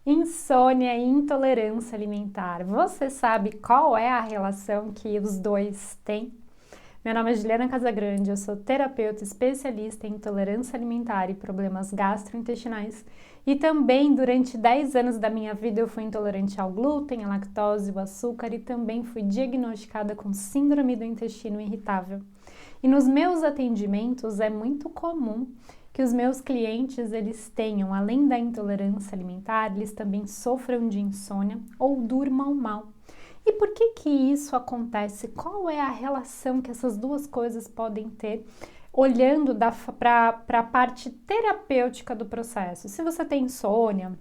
Insônia e intolerância alimentar. Você sabe qual é a relação que os dois têm? Meu nome é Juliana Casagrande, eu sou terapeuta especialista em intolerância alimentar e problemas gastrointestinais e também durante 10 anos da minha vida eu fui intolerante ao glúten, à lactose, ao açúcar e também fui diagnosticada com síndrome do intestino irritável. E nos meus atendimentos é muito comum que os meus clientes eles tenham, além da intolerância alimentar, eles também sofram de insônia ou durmam mal. E por que isso acontece? Qual é a relação que essas duas coisas podem ter, olhando para a parte terapêutica do processo? Se você tem insônia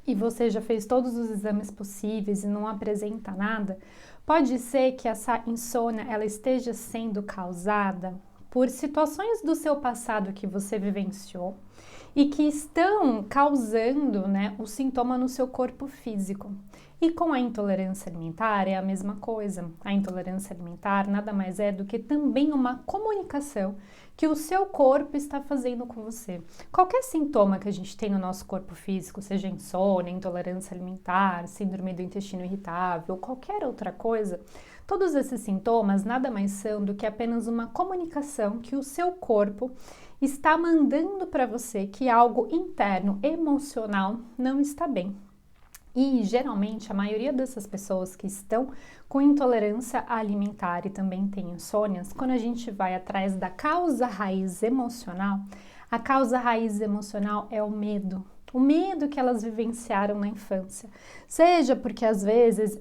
e você já fez todos os exames possíveis e não apresenta nada, pode ser que essa insônia ela esteja sendo causada por situações do seu passado que você vivenciou e que estão causando, o sintoma no seu corpo físico. E com a intolerância alimentar é a mesma coisa. A intolerância alimentar nada mais é do que também uma comunicação que o seu corpo está fazendo com você. Qualquer sintoma que a gente tem no nosso corpo físico, seja insônia, intolerância alimentar, síndrome do intestino irritável, qualquer outra coisa, todos esses sintomas nada mais são do que apenas uma comunicação que o seu corpo está mandando para você que algo interno, emocional, não está bem. E geralmente a maioria dessas pessoas que estão com intolerância alimentar e também tem insônias, quando a gente vai atrás da causa raiz emocional, a causa raiz emocional é o medo. O medo que elas vivenciaram na infância, seja porque às vezes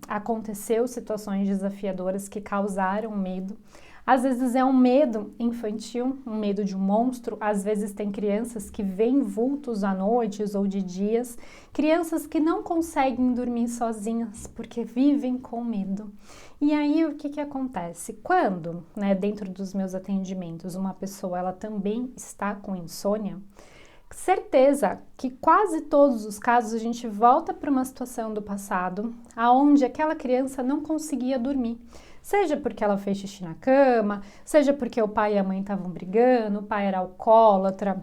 aconteceu situações desafiadoras que causaram medo, às vezes é um medo infantil, um medo de um monstro, às vezes tem crianças que veem vultos à noite ou de dias, crianças que não conseguem dormir sozinhas porque vivem com medo. E aí o que acontece? Quando, dentro dos meus atendimentos, uma pessoa ela também está com insônia, certeza que quase todos os casos a gente volta para uma situação do passado, aonde aquela criança não conseguia dormir. Seja porque ela fez xixi na cama, seja porque o pai e a mãe estavam brigando, o pai era alcoólatra,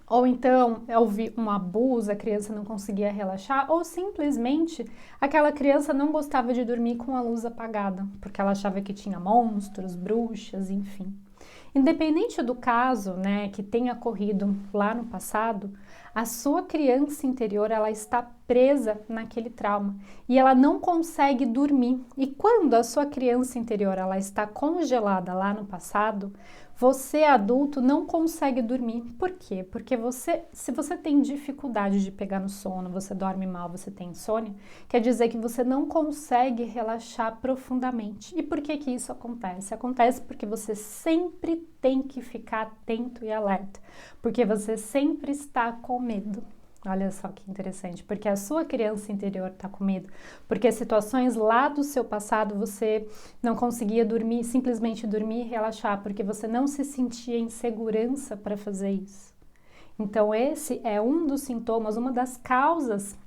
ou então houve um abuso, a criança não conseguia relaxar, ou simplesmente aquela criança não gostava de dormir com a luz apagada, porque ela achava que tinha monstros, bruxas, enfim. Independente do caso, que tenha ocorrido lá no passado, a sua criança interior ela está presa naquele trauma e ela não consegue dormir. E quando a sua criança interior ela está congelada lá no passado, você adulto não consegue dormir. Por quê? Porque se você tem dificuldade de pegar no sono, você dorme mal, você tem insônia, quer dizer que você não consegue relaxar profundamente. E por que isso acontece? Acontece porque você sempre tem que ficar atento e alerta, porque você sempre está com medo. Olha só que interessante, porque a sua criança interior está com medo, porque situações lá do seu passado você não conseguia dormir, simplesmente dormir e relaxar, porque você não se sentia em segurança para fazer isso. Então esse é um dos sintomas, uma das causas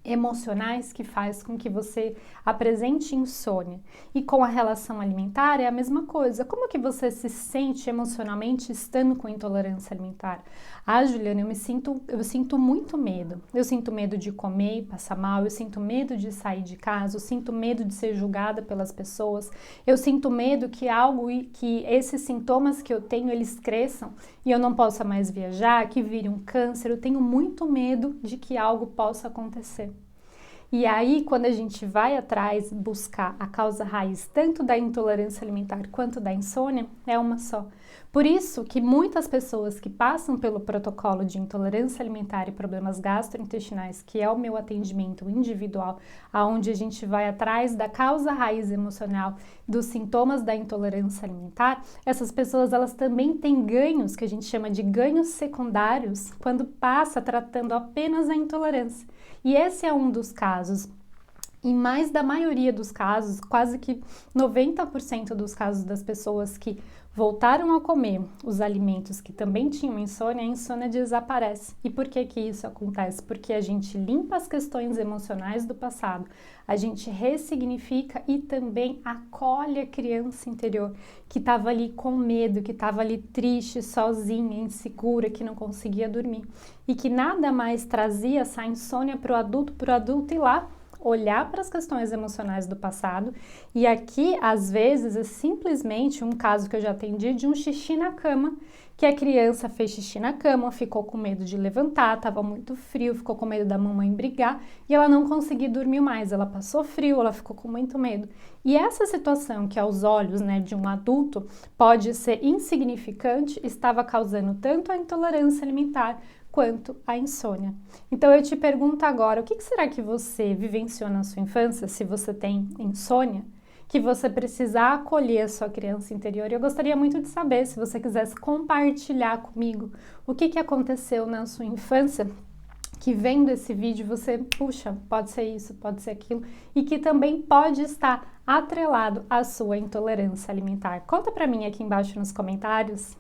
emocionais que faz com que você apresente insônia. E com a relação alimentar é a mesma coisa. Como que você se sente emocionalmente estando com intolerância alimentar? Ah, Juliana, eu sinto muito medo. Eu sinto medo de comer e passar mal, eu sinto medo de sair de casa, eu sinto medo de ser julgada pelas pessoas, eu sinto medo que esses sintomas que eu tenho, eles cresçam e eu não possa mais viajar, que vire um câncer, eu tenho muito medo de que algo possa acontecer. E aí, quando a gente vai atrás buscar a causa raiz tanto da intolerância alimentar quanto da insônia, é uma só. Por isso que muitas pessoas que passam pelo protocolo de intolerância alimentar e problemas gastrointestinais, que é o meu atendimento individual, aonde a gente vai atrás da causa raiz emocional, dos sintomas da intolerância alimentar, essas pessoas elas também têm ganhos, que a gente chama de ganhos secundários, quando passa tratando apenas a intolerância. E esse é um dos casos. Em mais da maioria dos casos, quase que 90% dos casos das pessoas que voltaram a comer os alimentos que também tinham insônia, a insônia desaparece. E por que que isso acontece? Porque a gente limpa as questões emocionais do passado, a gente ressignifica e também acolhe a criança interior que estava ali com medo, que estava ali triste, sozinha, insegura, que não conseguia dormir e que nada mais trazia essa insônia para o adulto ir lá olhar para as questões emocionais do passado. E aqui, às vezes, é simplesmente um caso que eu já atendi de um xixi na cama, que a criança fez xixi na cama, ficou com medo de levantar, estava muito frio, ficou com medo da mamãe brigar e ela não conseguiu dormir mais, ela passou frio, ela ficou com muito medo. E essa situação que aos olhos, né, de um adulto pode ser insignificante, estava causando tanto a intolerância alimentar quanto a insônia. Então eu te pergunto agora, o que será que você vivenciou na sua infância, se você tem insônia, que você precisa acolher a sua criança interior? Eu gostaria muito de saber, se você quisesse compartilhar comigo, o que aconteceu na sua infância, que vendo esse vídeo você, puxa, pode ser isso, pode ser aquilo, e que também pode estar atrelado à sua intolerância alimentar. Conta pra mim aqui embaixo nos comentários.